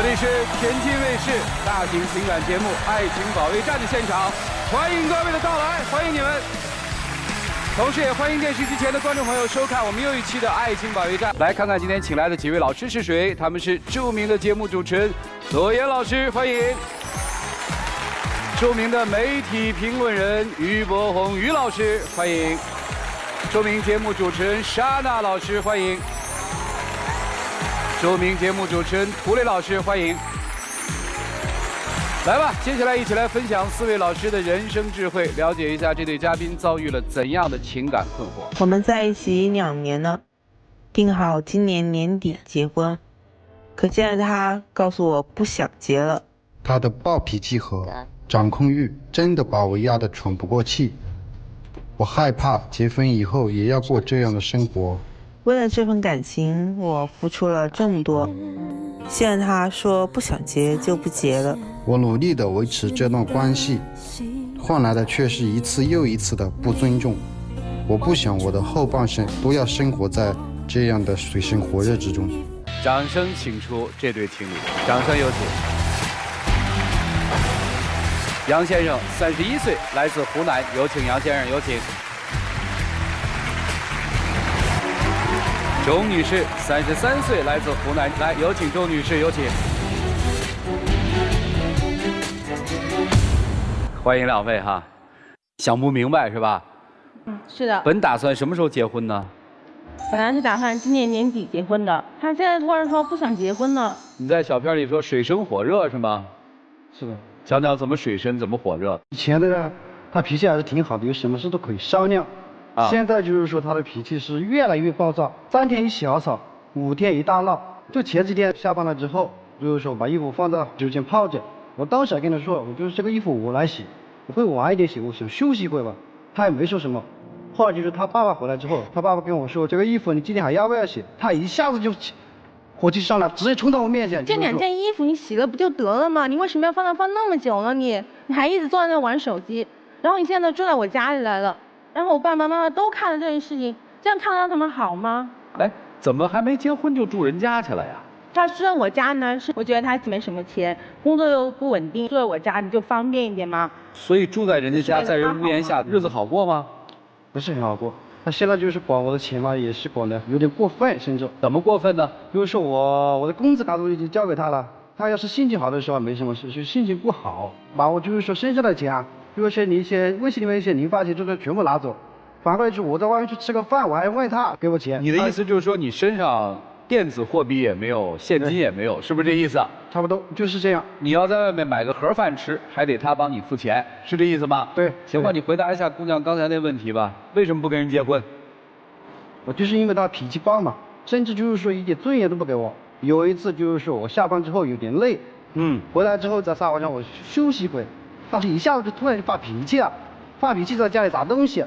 这里是天津卫视大型情感节目《爱情保卫战》的现场，欢迎各位的到来，欢迎你们！同时也欢迎电视机前的观众朋友收看我们又一期的《爱情保卫战》。来看看今天请来的几位老师是谁？他们是著名的节目主持人左岩老师，欢迎；著名的媒体评论人于博宏于老师，欢迎；著名节目主持人莎娜老师，欢迎。 著名节目主持人涂磊老师，欢迎！来吧，接下来一起来分享4位老师的人生智慧，了解一下这对嘉宾遭遇了怎样的情感困惑。我们在一起2年了，定好今年年底结婚，可现在他告诉我不想结了。他的暴脾气和掌控欲真的把我压得喘不过气，我害怕结婚以后也要过这样的生活。 为了这份感情，我付出了这么多，现在他说不想结就不结了。我努力地维持这段关系，换来的却是一次又一次的不尊重。我不想我的后半生都要生活在这样的水深火热之中。掌声请出这对情侣，掌声有请。杨先生31岁，来自湖南，有请杨先生，有请。 周女士33岁，来自湖南，来有请周女士，有请。欢迎2位哈，想不明白是吧？是的。本打算什么时候结婚呢？本来是打算今年年底结婚的，他现在突然说不想结婚了。你在小片里说水深火热是吗？是的。讲讲怎么水深，怎么火热？以前的呢，他脾气还是挺好的，有什么事都可以商量。 现在就是说他的脾气是越来越暴躁，3天一小吵，5天一大闹。就前几天下班了之后，就是说把衣服放到洗手间泡着。我当时还跟他说，我就是这个衣服我来洗，我会晚一点洗，我想休息一会吧。他也没说什么。后来就是他爸爸回来之后，他爸爸跟我说，这个衣服你今天还要不要洗？他一下子就火气上来，直接冲到我面前。这2件衣服你洗了不就得了吗？你为什么要放那么久呢？你还一直坐在那玩手机，然后你现在住在我家里来了。 然后我爸爸妈妈都看了这件事情，这样看到他们好吗？哎，怎么还没结婚就住人家去了呀？他住在我家呢，是我觉得他没什么钱，工作又不稳定，住在我家里就方便一点嘛。所以住在人家家，在人屋檐下，日子好过吗？不是很好过。他现在就是管我的钱嘛，也是管的有点过分，甚至怎么过分呢？比如说我的工资卡都已经交给他了，他要是心情好的时候没什么事，就心情不好，把我就是说身上的钱啊。 比如说你一些微信里面一些零花钱，这个全部拿走，反过来就是我在外面去吃个饭，我还问他给我钱。你的意思就是说你身上电子货币也没有，现金也没有，是不是这意思？差不多就是这样。你要在外面买个盒饭吃，还得他帮你付钱，是这意思吗？对。行吧，你回答一下姑娘刚才那问题吧，为什么不跟人结婚？我就是因为他脾气暴嘛，甚至就是说一点尊严都不给我。有一次就是说我下班之后有点累，回来之后在沙发上我休息一会。 但是一下子就突然就发脾气了，发脾气在家里砸东西，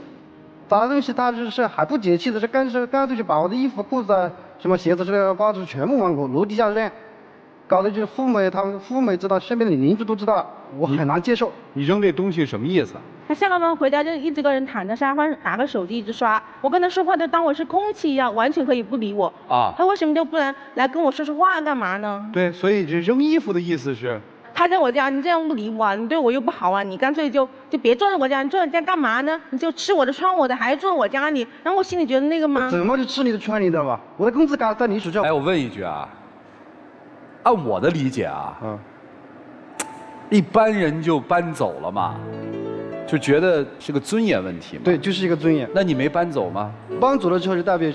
砸东西他就是还不解气的，是干脆就把我的衣服、裤子、什么鞋子之类的袜子全部往楼底下扔，搞得就是他们父母知道，身边的邻居都知道，我很难接受。你扔这东西什么意思？他下了班回家就一直个人躺在沙发上拿个手机一直刷，我跟他说话就当我是空气一样，完全可以不理我。啊，他为什么就不能来跟我说说话干嘛呢？对，所以这扔衣服的意思是。 他在我家，你这样不理我，你对我又不好啊！你干脆就别坐在我家，你坐在家干嘛呢？你就吃我的穿我的，还坐我家里，然后我心里觉得那个吗？怎么就吃你的穿你的吧？我的工资卡在你手上。哎，我问一句啊，按我的理解啊，一般人就搬走了嘛，就觉得是个尊严问题嘛。对，就是一个尊严。那你没搬走吗？搬走了之后就代表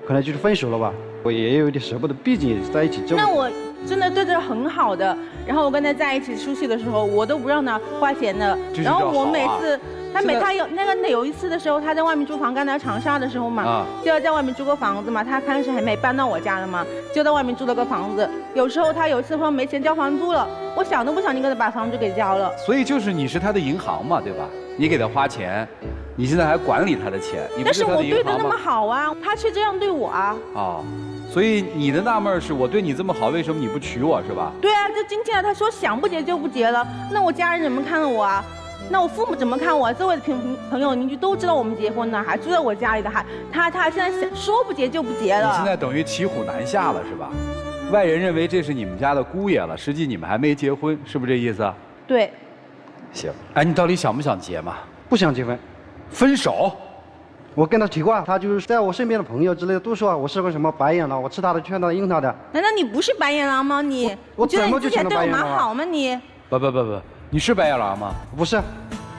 可能就是分手了吧？我也有点舍不得，毕竟也是在一起这么。那我真的对这很好的，然后我跟他在一起出去的时候，我都不让他花钱的。然后我每次，他有一次的时候，他在外面租房，刚来长沙的时候嘛，就要在外面租个房子嘛。他开始还没搬到我家了嘛，就在外面租了个房子。有时候他有一次说没钱交房租了，我想都不想就给他把房租给交了。所以就是你是他的银行嘛，对吧？你给他花钱，你现在还管理他的钱，你不是他的银行吗？但是我对他那么好啊，他却这样对我啊。哦。 所以你的纳闷是我对你这么好，为什么你不娶我是吧？对啊，就今天他说想不结就不结了，那我家人怎么看我啊？那我父母怎么看我？周围的朋友邻居都知道我们结婚了，还住在我家里的，他现在说不结就不结了。你现在等于骑虎难下了是吧？外人认为这是你们家的姑爷了，实际你们还没结婚，是不是这意思啊？对。行，哎，你到底想不想结嘛？不想结婚，分手。我跟他提过，他就是在我身边的朋友之类的都说我是个什么白眼狼，我吃他的劝他的应他的。难道你不是白眼狼吗？我觉得你怎么就成了之前对我蛮白眼狼啊？好吗？你不，你是白眼狼吗？不是，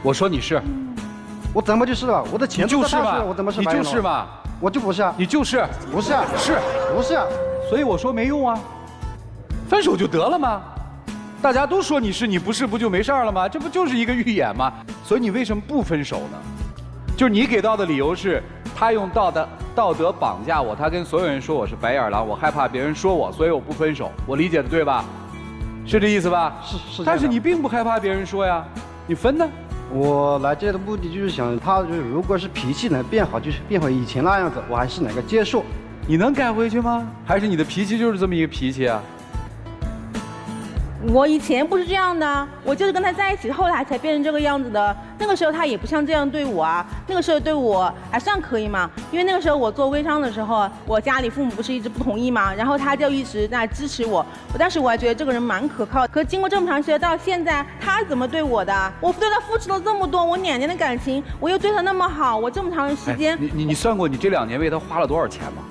我说你是。我怎么就是了？我的钱你就是嘛，我怎么是你白眼狼？就是嘛，我就不是啊，你就是不是啊，是不是啊？所以我说没用啊，分手就得了吗？大家都说你是，你不是，不就没事了吗？这不就是一个预演吗？所以你为什么不分手呢？就是你给到的理由是，他用道德绑架我，他跟所有人说我是白眼狼，我害怕别人说我，所以我不分手。我理解的对吧？是这意思吧？是。但是你并不害怕别人说呀，你分呢？我来这的目的就是想，他就是如果是脾气能变好，就是变回以前那样子，我还是能够接受。你能改回去吗？还是你的脾气就是这么一个脾气啊？我以前不是这样的，我就是跟他在一起，后来才变成这个样子的。那个时候他也不像这样对我啊，那个时候对我还算可以嘛。因为那个时候我做微商的时候，我家里父母不是一直不同意嘛，然后他就一直在支持我。当时我还觉得这个人蛮可靠的。可经过这么长时间到现在，他怎么对我的？我对他付出了这么多，我2年的感情，我又对他那么好，我这么长的时间，你算过你这2年为他花了多少钱吗？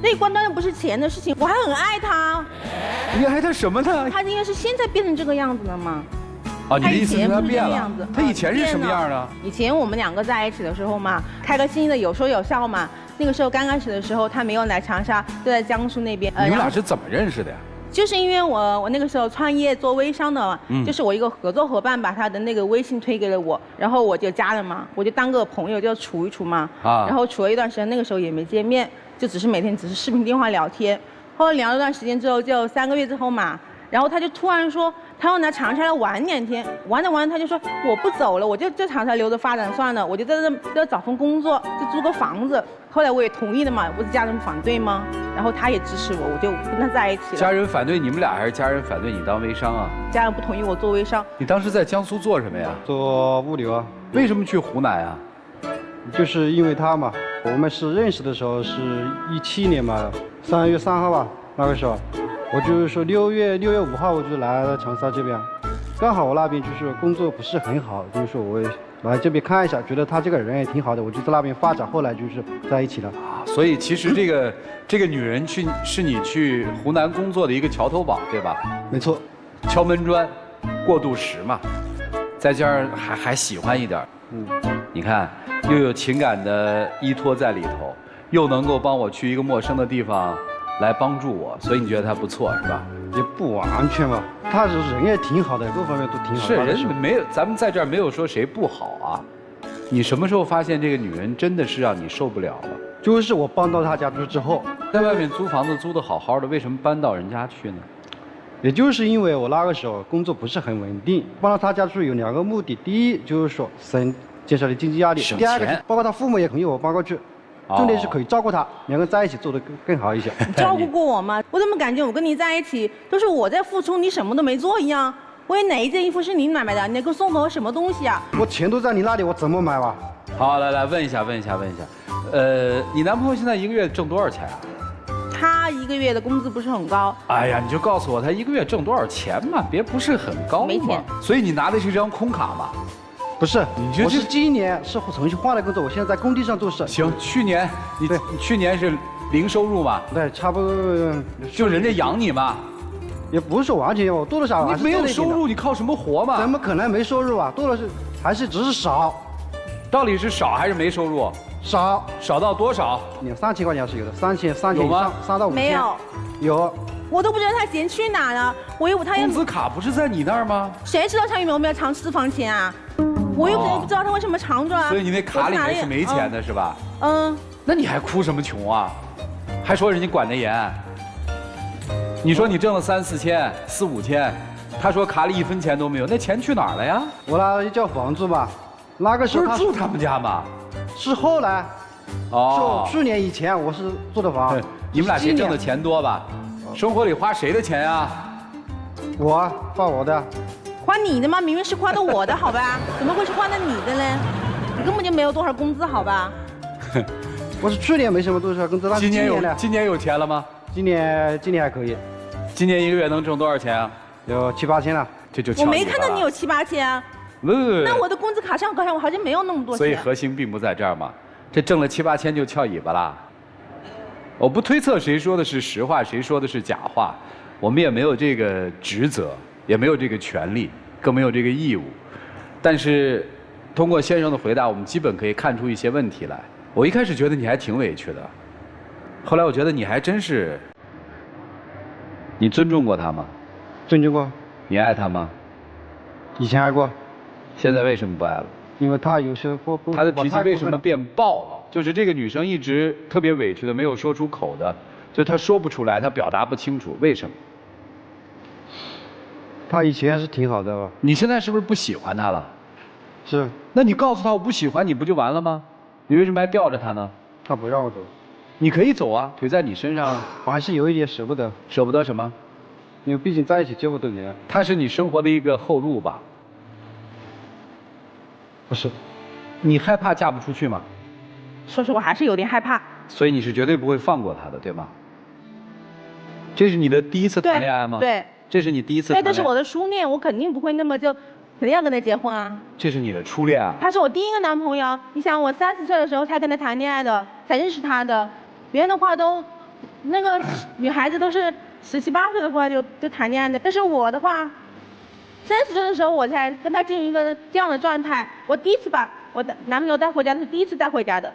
那关当然不是钱的事情，我还很爱他。你爱他什么呢？他应该是现在变成这个样子了吗？啊，你的意思是他变了？他以前是什么样的？以前我们2个在一起的时候嘛，开开心心的，有说有笑嘛。那个时候刚开始的时候，他没有来长沙，就在江苏那边。你们俩是怎么认识的呀？就是因为我那个时候创业做微商的嘛，就是我一个合作伙伴把他的那个微信推给了我，然后我就加了嘛，我就当个朋友就处一处嘛。然后处了一段时间，那个时候也没见面。就只是每天视频电话聊天，后来聊了段时间之后，就3个月之后嘛，然后他就突然说他要来长沙来玩2天，玩着玩着他就说我不走了，我就在长沙留着发展算了，我就在这找份工作，就租个房子。后来我也同意了嘛，不是家人反对吗？然后他也支持我，我就跟他在一起了。家人反对你们俩，还是家人反对你当微商啊？家人不同意我做微商。你当时在江苏做什么呀？做物流啊。为什么去湖南啊？就是因为他嘛，我们是认识的时候是17年嘛，3月3号吧，那个时候，我就是说6月5号我就来了长沙这边，刚好我那边就是工作不是很好，就是说我来这边看一下，觉得他这个人也挺好的，我就在那边发展，后来就是在一起了。啊，所以其实这个女人是你去湖南工作的一个桥头堡，对吧？没错，敲门砖，过渡石嘛，再加上还喜欢一点，你看。又有情感的依托在里头，又能够帮我去一个陌生的地方来帮助我，所以你觉得他不错是吧？也不完全吧，他人也挺好的，各方面都挺好的。是人没有，咱们在这儿没有说谁不好啊。你什么时候发现这个女人真的是让你受不了了？就是我搬到他家住之后，在外面租房子租得好好的，为什么搬到人家去呢？也就是因为我那个时候工作不是很稳定，搬到他家住有2个目的，第一就是说减少了经济压力，第二个包括他父母也同意我搬过去，重点是可以照顾他，2个人在一起做得更好一些。你照顾过我吗？我怎么感觉我跟你在一起都是我在付出，你什么都没做一样？我有哪一件衣服是你买的？你给我送给我什么东西啊？我钱都在你那里，我怎么买吧？好，来问一下，你男朋友现在1个月挣多少钱啊？他1个月的工资不是很高。哎呀，你就告诉我他1个月挣多少钱嘛，别不是很高嘛。没钱。所以你拿的是一张空卡嘛？不是，我是今年是重新换了工作，我现在在工地上做事。行，去年你去年是零收入嘛？对，差不多。就人家养你嘛？也不是说完全，我多多少少。你没有收入，你靠什么活嘛？怎么可能没收入啊？多了还是只是少。到底是少还是没收入？少到多少？2、3千块钱是有的，3千有吗？3到5千。没有。有。我都不知道他钱去哪了，我以为他工资卡不是在你那儿吗？谁知道他有没有藏私房钱啊？我又不知道他为什么藏着啊。所以你那卡里面是没钱的是吧？那你还哭什么穷啊？还说人家管得严？你说你挣了3、4千、4、5千，他说卡里1分钱都没有，那钱去哪儿了呀？我那叫房租吧，那个时候不是住他们家吗？是后来。是去年以前我是租的房。你们俩谁挣的钱多吧？生活里花谁的钱呀？我花我的。花你的吗？明明是花的我的，好吧？怎么会是花的你的呢？你根本就没有多少工资，好吧？我是去年没什么多少工资，但是今年有钱了吗？今年还可以。今年1个月能挣多少钱啊？有7、8千了。这就我没看到你有7、8千啊。不，那我的工资卡上我好像没有那么多钱。所以核心并不在这儿嘛，这挣了7、8千就翘尾巴啦。我不推测谁说的是实话，谁说的是假话，我们也没有这个职责，也没有这个权利，更没有这个义务。但是，通过先生的回答，我们基本可以看出一些问题来。我一开始觉得你还挺委屈的，后来我觉得你还真是。你尊重过他吗？尊重过。你爱他吗？以前爱过。现在为什么不爱了？因为他有时候他的脾气为什么变暴了？就是这个女生一直特别委屈的，没有说出口的，就她说不出来，她表达不清楚，为什么？他以前是挺好的吧？你现在是不是不喜欢他了？是。那你告诉他我不喜欢你不就完了吗？你为什么还吊着他呢？他不让我走。你可以走啊，腿在你身上。我还是有一点舍不得。舍不得什么？因为毕竟在一起这么多年。他是你生活的一个后路吧？不是。你害怕嫁不出去吗？说实话，还是有点害怕。所以你是绝对不会放过他的，对吗？这是你的第一次谈恋爱吗？对。这是你第一次谈恋爱？对，这是我的初恋，我肯定不会那么就，肯定要跟他结婚啊。这是你的初恋啊？他是我第一个男朋友，你想我30岁的时候才跟他谈恋爱的，才认识他的，别人的话都，那个女孩子都是17、18岁的话就谈恋爱的，但是我的话，30岁的时候我才跟他进入一个这样的状态，我第一次把我的男朋友带回家，是第一次带回家的。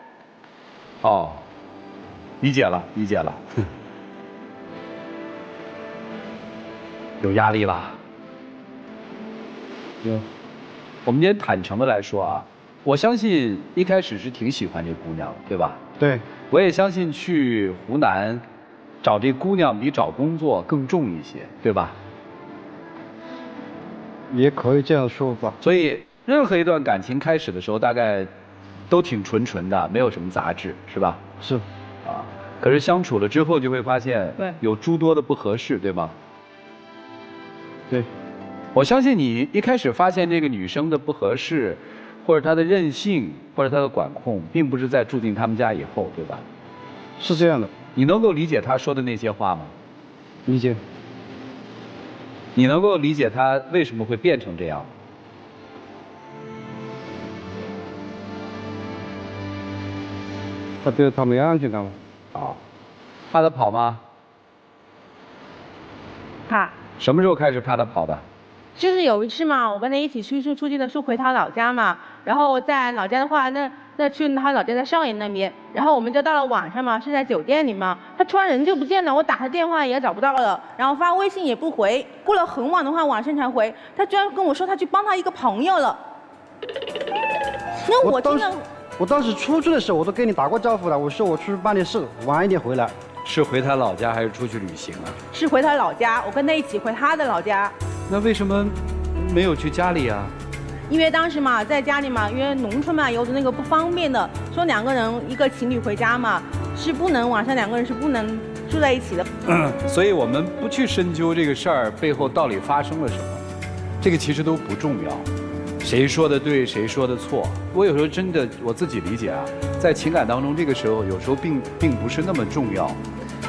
哦，理解了，理解了。有压力吧？有。我们今天坦诚的来说啊，我相信一开始是挺喜欢这姑娘的，对吧？对。我也相信去湖南找这姑娘比找工作更重一些，对吧？也可以这样说吧。所以任何一段感情开始的时候，大概都挺纯的，没有什么杂质，是吧？是。啊，可是相处了之后就会发现，有诸多的不合适，对吗？对。我相信你一开始发现这个女生的不合适，或者她的任性，或者她的管控，并不是在住进他们家以后，对吧？是这样的。你能够理解她说的那些话吗？理解。你能够理解她为什么会变成这样吗？他觉得他没安全感吗？怕他跑吗？怕。什么时候开始怕他跑的？就是有一次嘛，我跟他一起出去的时候回他老家嘛，然后在老家的话，那去他老家在少爷那边，然后我们就到了晚上嘛，是在酒店里嘛，他突然人就不见了，我打他电话也找不到了，然后发微信也不回，过了很晚的话晚上才回，他居然跟我说他去帮他一个朋友了。那我听了。我当时出去的时候我都跟你打过招呼了，我说我出去办点事，晚一点回来。是回他老家还是出去旅行啊？是回他老家，我跟他一起回他的老家。那为什么没有去家里啊？因为当时嘛，在家里嘛，因为农村嘛，有的那个不方便的，说2个人一个情侣回家嘛，是不能晚上2个人是不能住在一起的。所以我们不去深究这个事儿背后到底发生了什么，这个其实都不重要。谁说的对，谁说的错？我有时候真的我自己理解啊，在情感当中，这个时候有时候并不是那么重要，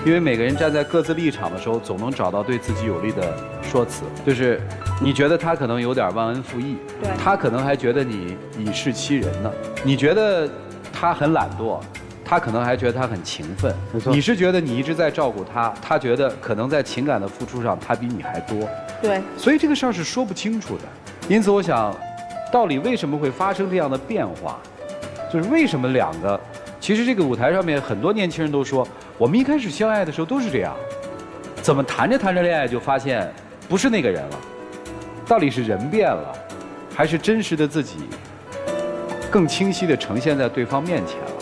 因为每个人站在各自立场的时候，总能找到对自己有利的说辞。就是你觉得他可能有点忘恩负义，对，他可能还觉得你以势欺人呢。你觉得他很懒惰，他可能还觉得他很勤奋。没错。你是觉得你一直在照顾他，他觉得可能在情感的付出上他比你还多。对。所以这个事儿是说不清楚的。因此，我想。到底为什么会发生这样的变化？就是为什么2个？其实这个舞台上面很多年轻人都说，我们一开始相爱的时候都是这样，怎么谈着恋爱就发现不是那个人了？到底是人变了，还是真实的自己更清晰地呈现在对方面前了？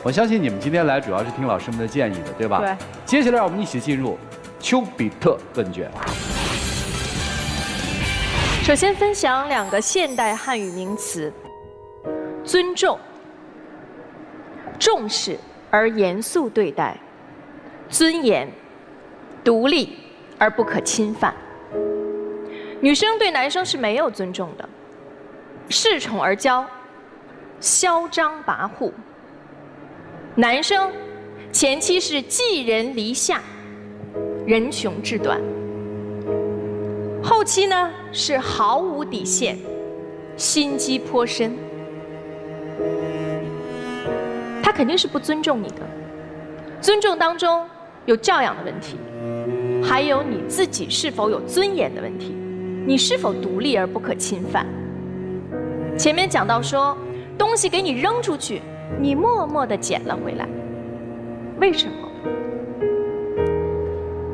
我相信你们今天来主要是听老师们的建议的，对吧？对。接下来我们一起进入丘比特问卷。首先分享2个现代汉语名词：尊重、重视而严肃对待；尊严、独立而不可侵犯。女生对男生是没有尊重的，恃宠而骄，嚣张跋扈；男生前期是寄人篱下，人穷志短。后期呢是毫无底线，心机颇深。他肯定是不尊重你的，尊重当中有教养的问题，还有你自己是否有尊严的问题，你是否独立而不可侵犯。前面讲到说，东西给你扔出去，你默默地捡了回来，为什么？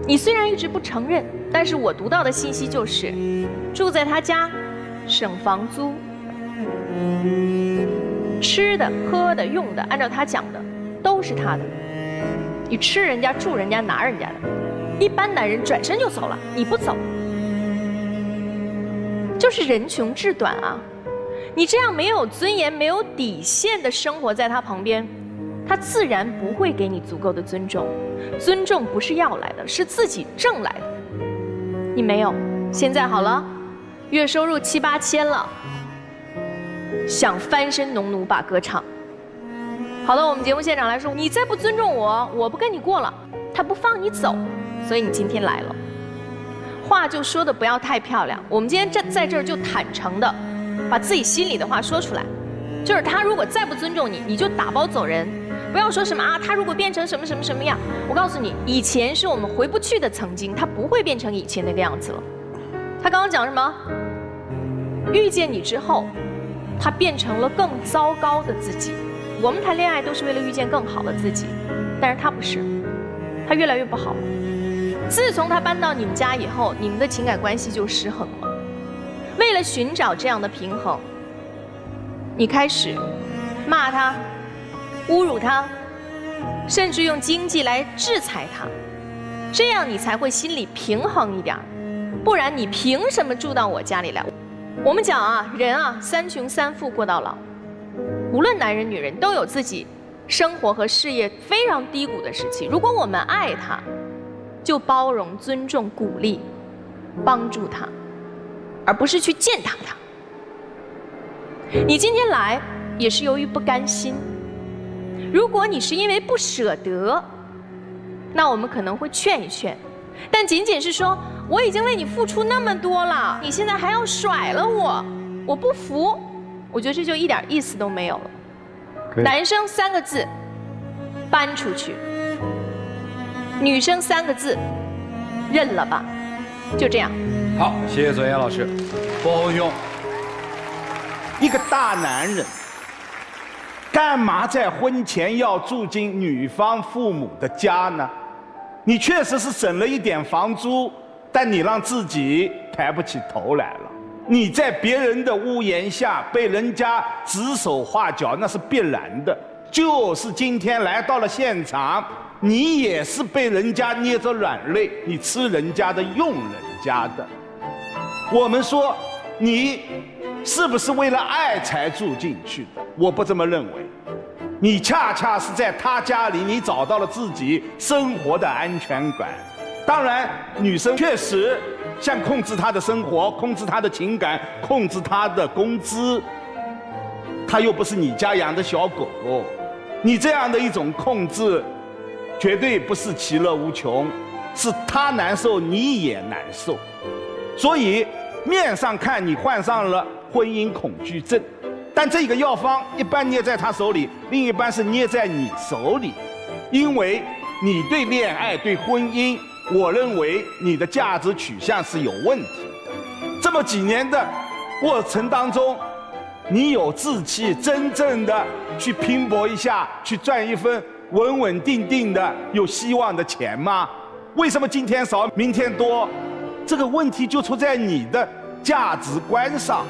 你虽然一直不承认，但是我读到的信息就是，住在他家，省房租，吃的、喝的、用的，按照他讲的，都是他的。你吃人家、住人家、拿人家的。一般男人转身就走了，你不走，就是人穷志短啊！你这样没有尊严、没有底线的生活在他旁边，他自然不会给你足够的尊重。尊重不是要来的，是自己挣来的。你没有，现在好了，月收入7、8千了，想翻身农奴把歌唱。好了，我们节目现场来说，你再不尊重我，我不跟你过了。他不放你走，所以你今天来了。话就说的不要太漂亮，我们今天在这儿就坦诚的把自己心里的话说出来，就是他如果再不尊重你，你就打包走人，不要说什么啊，他如果变成什么什么什么样，我告诉你，以前是我们回不去的曾经，他不会变成以前那个样子了。他刚刚讲什么？遇见你之后，他变成了更糟糕的自己。我们谈恋爱都是为了遇见更好的自己，但是他不是，他越来越不好了。自从他搬到你们家以后，你们的情感关系就失衡了。为了寻找这样的平衡，你开始骂他、侮辱他，甚至用经济来制裁他，这样你才会心里平衡一点。不然你凭什么住到我家里来？我们讲啊，人啊，3穷3富过到老，无论男人女人都有自己生活和事业非常低谷的时期。如果我们爱他，就包容、尊重、鼓励、帮助他，而不是去践踏他。你今天来也是由于不甘心，如果你是因为不舍得，那我们可能会劝一劝，但仅仅是说我已经为你付出那么多了，你现在还要甩了我，我不服，我觉得这就一点意思都没有了。男生3个字，搬出去；女生3个字，认了吧，就这样。好，谢谢左岩老师。波红兄，一个大男人，干嘛在婚前要住进女方父母的家呢？你确实是省了一点房租，但你让自己抬不起头来了。你在别人的屋檐下被人家指手画脚，那是必然的。就是今天来到了现场，你也是被人家捏着软肋，你吃人家的，用人家的。我们说你是不是为了爱才住进去的？我不这么认为。你恰恰是在他家里，你找到了自己生活的安全感。当然，女生确实想控制她的生活，控制她的情感，控制她的工资。她又不是你家养的小狗狗，你这样的一种控制，绝对不是其乐无穷，是她难受，你也难受。所以面上看你患上了婚姻恐惧症，但这个药方一半捏在他手里，另一半是捏在你手里，因为你对恋爱、对婚姻，我认为你的价值取向是有问题的。这么几年的过程当中，你有志气真正的去拼搏一下，去赚一份稳稳定定的有希望的钱吗？为什么今天少明天多？这个问题就出在你的价值观上啊。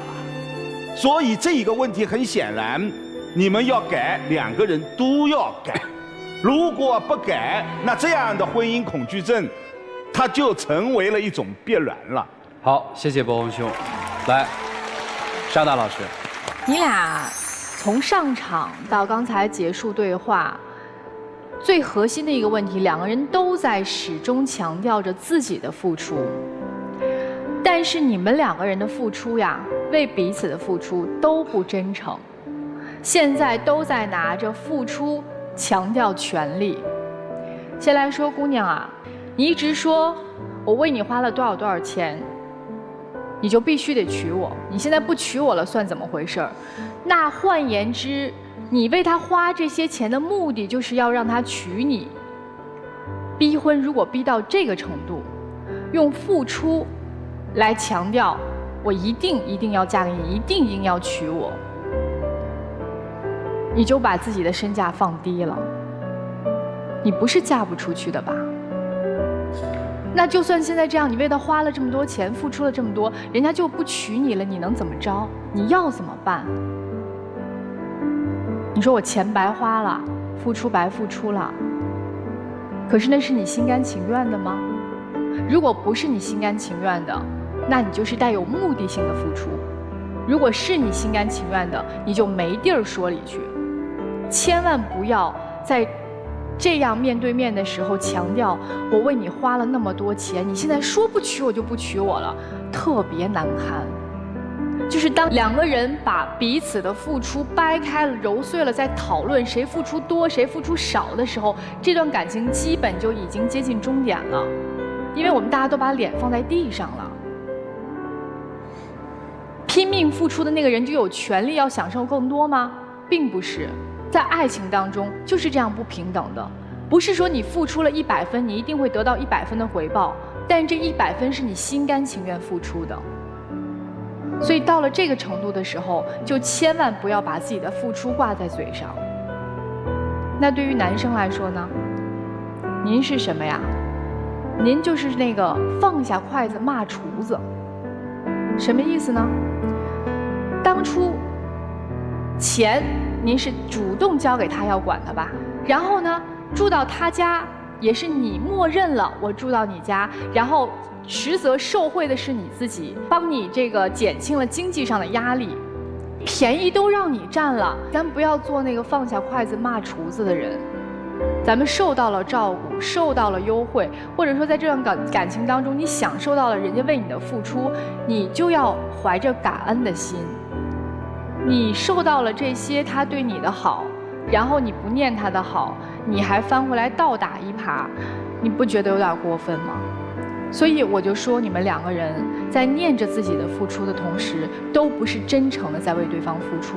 所以这一个问题很显然，你们要改，2个人都要改。如果不改，那这样的婚姻恐惧症，它就成为了一种必然了。好，谢谢波红兄。来，沙大老师，你俩从上场到刚才结束对话，最核心的一个问题，2个人都在始终强调着自己的付出。但是你们2个人的付出呀，为彼此的付出都不真诚，现在都在拿着付出强调权利。先来说姑娘啊，你一直说我为你花了多少钱，你就必须得娶我，你现在不娶我了算怎么回事儿？那换言之，你为他花这些钱的目的就是要让他娶你。逼婚如果逼到这个程度，用付出来强调我一定要嫁给你，一定要娶我，你就把自己的身价放低了。你不是嫁不出去的吧？那就算现在这样，你为他花了这么多钱，付出了这么多，人家就不娶你了，你能怎么着？你要怎么办？你说我钱白花了，付出白付出了，可是那是你心甘情愿的吗？如果不是你心甘情愿的，那你就是带有目的性的付出；如果是你心甘情愿的，你就没地儿说理去。千万不要在这样面对面的时候强调我为你花了那么多钱，你现在说不娶我就不娶我了，特别难堪。就是当两个人把彼此的付出掰开了揉碎了，在讨论谁付出多谁付出少的时候，这段感情基本就已经接近终点了，因为我们大家都把脸放在地上了。拼命付出的那个人就有权利要享受更多吗？并不是。在爱情当中就是这样不平等的，不是说你付出了100分，你一定会得到100分的回报，但这100分是你心甘情愿付出的。所以到了这个程度的时候，就千万不要把自己的付出挂在嘴上。那对于男生来说呢？您是什么呀？您就是那个放下筷子骂厨子。什么意思呢？当初钱您是主动交给他要管的吧？然后呢，住到他家也是你默认了我住到你家，然后实则受贿的是你自己，帮你这个减轻了经济上的压力，便宜都让你占了。咱不要做那个放下筷子骂厨子的人。咱们受到了照顾，受到了优惠，或者说在这段感情当中，你享受到了人家为你的付出，你就要怀着感恩的心。你受到了这些他对你的好，然后你不念他的好，你还翻回来倒打一耙，你不觉得有点过分吗？所以我就说，你们两个人在念着自己的付出的同时，都不是真诚的在为对方付出。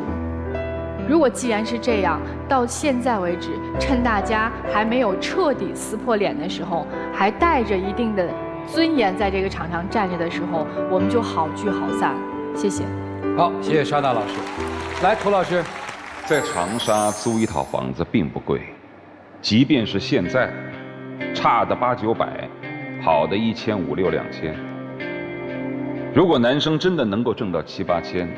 如果既然是这样，到现在为止，趁大家还没有彻底撕破脸的时候，还带着一定的尊严在这个场上站着的时候，我们就好聚好散。谢谢。好，谢谢沙大老师。来，涂老师，在长沙租一套房子并不贵，即便是现在，差的800、900，好的1500、600、2000。如果男生真的能够挣到7、8千，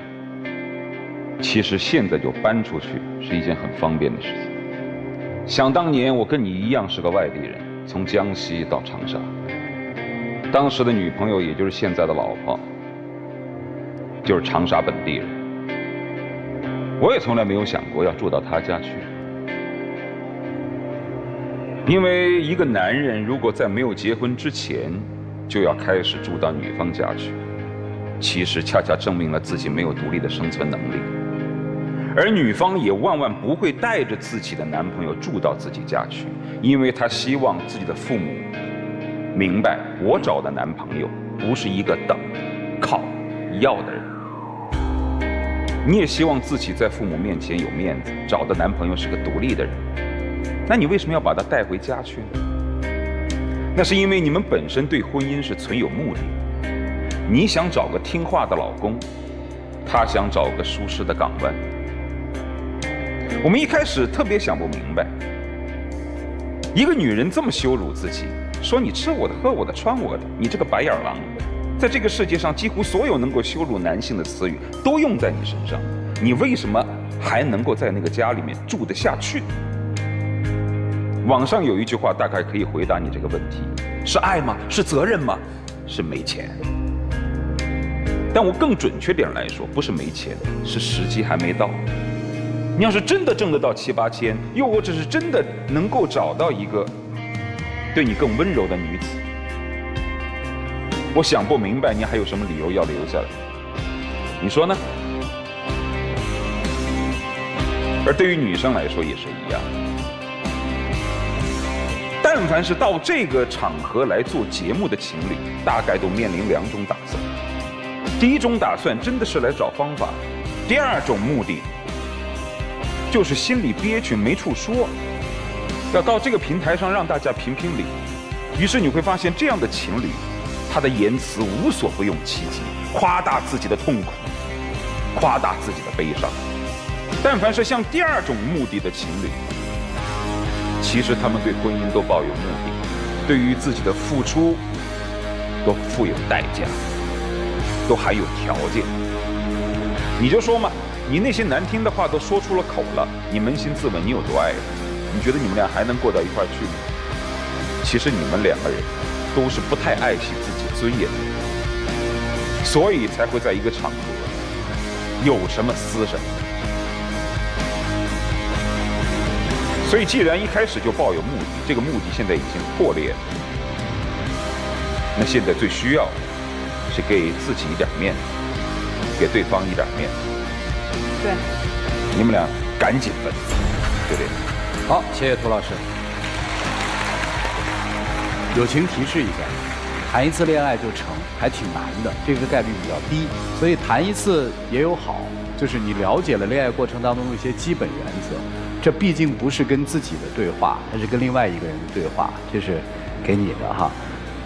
其实现在就搬出去是一件很方便的事情。想当年我跟你一样是个外地人，从江西到长沙，当时的女朋友也就是现在的老婆，就是长沙本地人。我也从来没有想过要住到她家去，因为一个男人如果在没有结婚之前就要开始住到女方家去，其实恰恰证明了自己没有独立的生存能力。而女方也万万不会带着自己的男朋友住到自己家去，因为她希望自己的父母明白，我找的男朋友不是一个等、靠、要的人。你也希望自己在父母面前有面子，找的男朋友是个独立的人。那你为什么要把他带回家去呢？那是因为你们本身对婚姻是存有目的。你想找个听话的老公，他想找个舒适的港湾。我们一开始特别想不明白，一个女人这么羞辱自己，说你吃我的喝我的穿我的，你这个白眼狼。在这个世界上，几乎所有能够羞辱男性的词语都用在你身上，你为什么还能够在那个家里面住得下去？网上有一句话大概可以回答你这个问题：是爱吗？是责任吗？是没钱。但我更准确点来说，不是没钱，是时机还没到。你要是真的挣得到7、8千，又或者是真的能够找到一个对你更温柔的女子，我想不明白你还有什么理由要留下来，你说呢？而对于女生来说也是一样，但凡是到这个场合来做节目的情侣，大概都面临2种打算。第一种打算真的是来找方法，第二种目的就是心里憋屈没处说，要到这个平台上让大家评评理。于是你会发现，这样的情侣，他的言辞无所不用其极，夸大自己的痛苦，夸大自己的悲伤。但凡是向第二种目的的情侣，其实他们对婚姻都抱有目的，对于自己的付出都负有代价，都还有条件。你就说嘛，你那些难听的话都说出了口了，你扪心自问，你有多爱他？你觉得你们俩还能过到一块儿去吗？其实你们2个人都是不太爱惜自己尊严的，所以才会在一个场合有什么撕什么。所以既然一开始就抱有目的，这个目的现在已经破裂了，那现在最需要的是给自己一点面子，给对方一点面子。对，你们俩赶紧分，就这样。好，谢谢涂老师。友情提示一下，谈一次恋爱就成，还挺难的，这个概率比较低。所以谈一次也有好，就是你了解了恋爱过程当中的一些基本原则。这毕竟不是跟自己的对话，它是跟另外一个人的对话，这是给你的哈。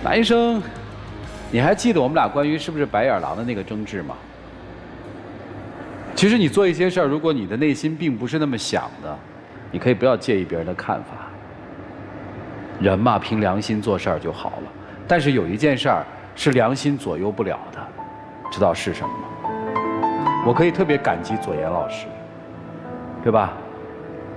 男生，你还记得我们俩关于是不是白眼狼的那个争执吗？其实你做一些事儿，如果你的内心并不是那么想的，你可以不要介意别人的看法。人嘛，凭良心做事儿就好了。但是有一件事儿是良心左右不了的，知道是什么吗？我可以特别感激左岩老师，对吧？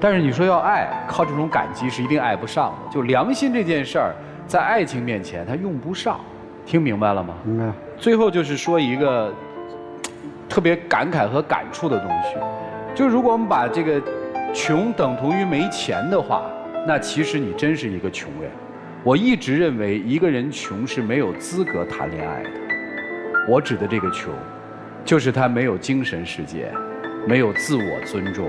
但是你说要爱，靠这种感激是一定爱不上的。就良心这件事儿，在爱情面前它用不上，听明白了吗？明白。最后就是说一个特别感慨和感触的东西，就是如果我们把这个穷等同于没钱的话，那其实你真是一个穷人。我一直认为一个人穷是没有资格谈恋爱的。我指的这个穷，就是他没有精神世界，没有自我尊重，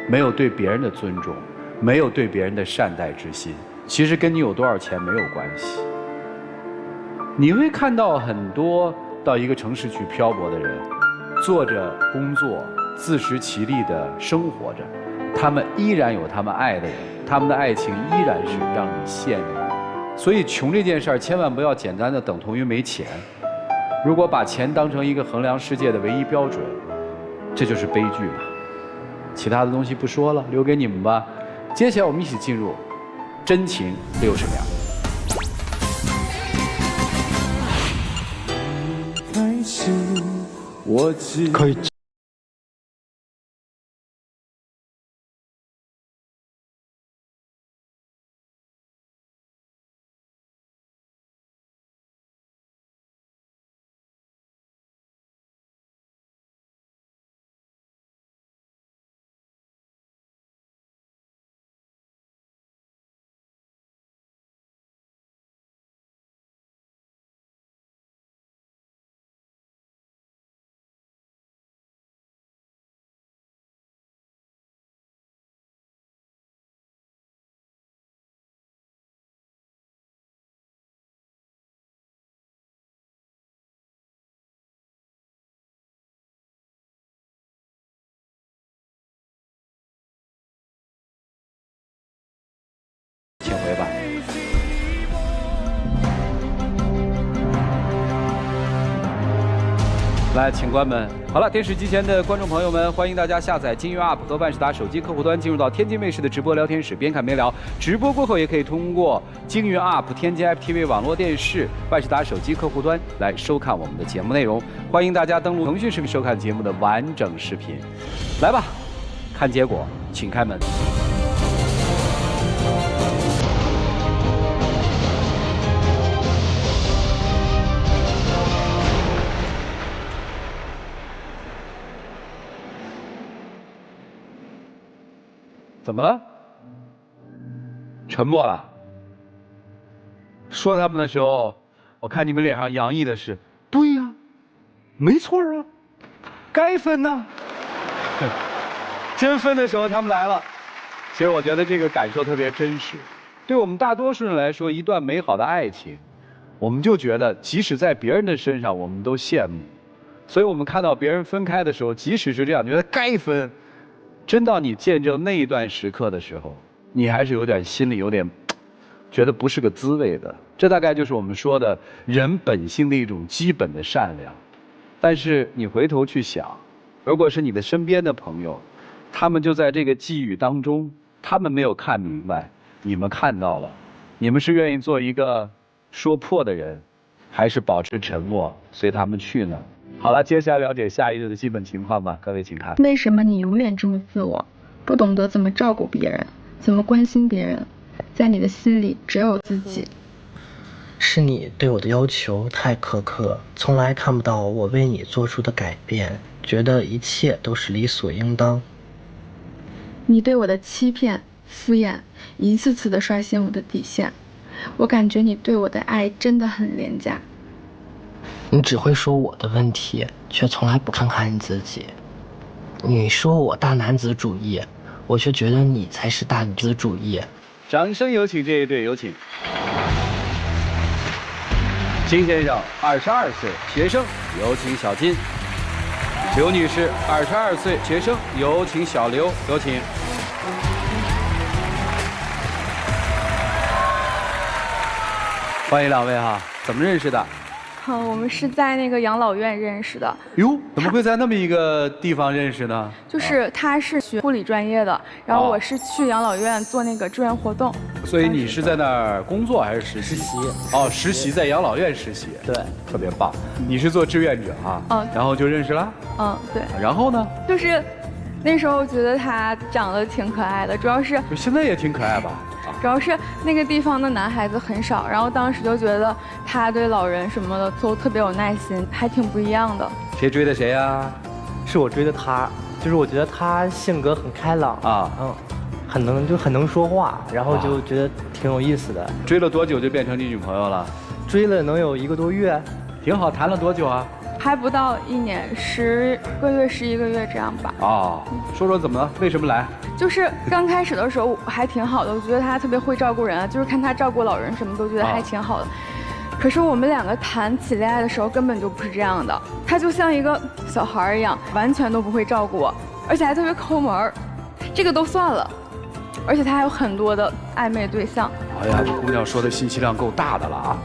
没有对别人的尊重，没有对别人的善待之心。其实跟你有多少钱没有关系。你会看到很多到一个城市去漂泊的人，做着工作，自食其力地生活着，他们依然有他们爱的人，他们的爱情依然是让你羡慕。所以穷这件事儿千万不要简单的等同于没钱。如果把钱当成一个衡量世界的唯一标准，这就是悲剧嘛。其他的东西不说了，留给你们吧。接下来我们一起进入真情60秒。可以。请回吧。来，请关门。好了，电视机前的观众朋友们，欢迎大家下载金鱼 App 和万事达手机客户端，进入到天津卫视的直播聊天室，边看边聊。直播过后，也可以通过金鱼 App、天津 FTV 网络电视、万事达手机客户端来收看我们的节目内容。欢迎大家登录腾讯视频收看节目的完整视频。来吧，看结果，请开门。怎么了？沉默了。说他们的时候，我看你们脸上洋溢的是，对呀，没错啊，该分呐。真分的时候他们来了，其实我觉得这个感受特别真实。对我们大多数人来说，一段美好的爱情，我们就觉得即使在别人的身上，我们都羡慕。所以我们看到别人分开的时候，即使是这样，觉得该分，真到你见证那一段时刻的时候，你还是有点心里有点觉得不是个滋味的。这大概就是我们说的人本性的一种基本的善良。但是你回头去想，如果是你的身边的朋友，他们就在这个际遇当中，他们没有看明白，你们看到了，你们是愿意做一个说破的人，还是保持沉默随他们去呢？好了，接下来了解下一日的基本情况吧，各位请看。为什么你永远这么自我，不懂得怎么照顾别人，怎么关心别人，在你的心里只有自己？是你对我的要求太苛刻，从来看不到我为你做出的改变，觉得一切都是理所应当。你对我的欺骗、敷衍，一次次的刷新我的底线。我感觉你对我的爱真的很廉价。你只会说我的问题，却从来不看看你自己。你说我大男子主义，我却觉得你才是大女子主义。掌声有请这一对，有请。金先生，22岁，学生，有请小金。刘女士，22岁，学生，有请小刘，有请。欢迎两位哈，怎么认识的？我们是在那个养老院认识的。哟，怎么会在那么一个地方认识呢？就是他是学护理专业的，然后我是去养老院做那个志愿活动。所以你是在那儿工作还是实习？哦，实习在养老院实习。对，特别棒。你是做志愿者啊？嗯。然后就认识了？嗯，对。然后呢？就是那时候觉得他长得挺可爱的，主要是。现在也挺可爱吧？主要是那个地方的男孩子很少，然后当时就觉得他对老人什么的都特别有耐心，还挺不一样的。谁追的谁呀？是我追的他，就是我觉得他性格很开朗啊，很能说话，然后就觉得挺有意思的。追了多久就变成你女朋友了？追了能有1个多月。挺好，谈了多久啊？还不到1年，10个月、11个月这样吧。哦，说说怎么了？为什么来？就是刚开始的时候还挺好的，我觉得他特别会照顾人，就是看他照顾老人什么都觉得还挺好的。可是我们2个谈起恋爱的时候根本就不是这样的，他就像一个小孩一样，完全都不会照顾我，而且还特别抠门儿。这个都算了，而且他还有很多的暧昧对象。哎呀，这姑娘说的信息量够大的了啊！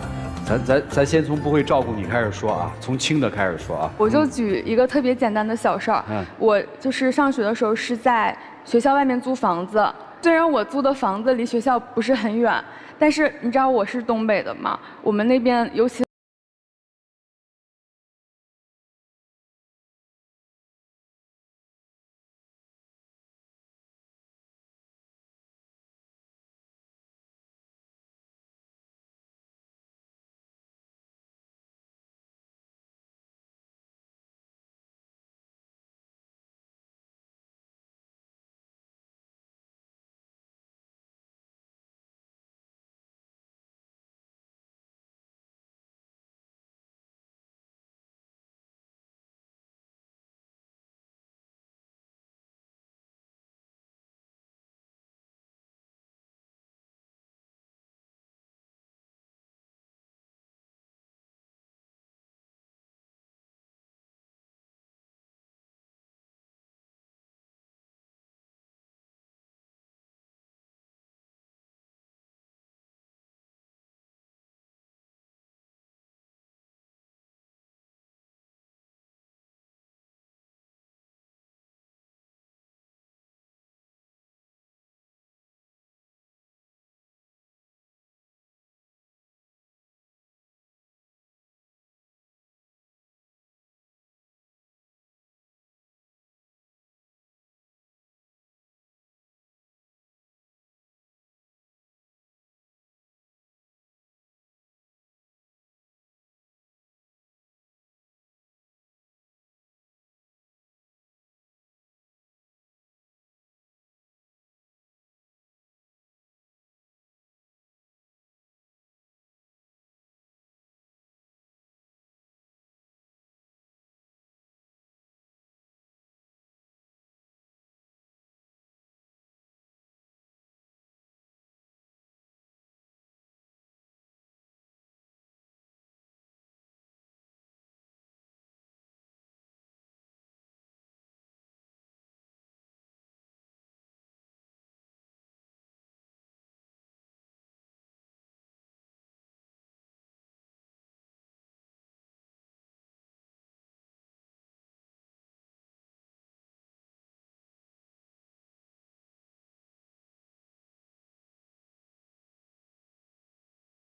咱先从不会照顾你开始说啊，从轻的开始说啊。我就举一个特别简单的小事儿，我就是上学的时候是在学校外面租房子，虽然我租的房子离学校不是很远，但是你知道我是东北的嘛，我们那边尤其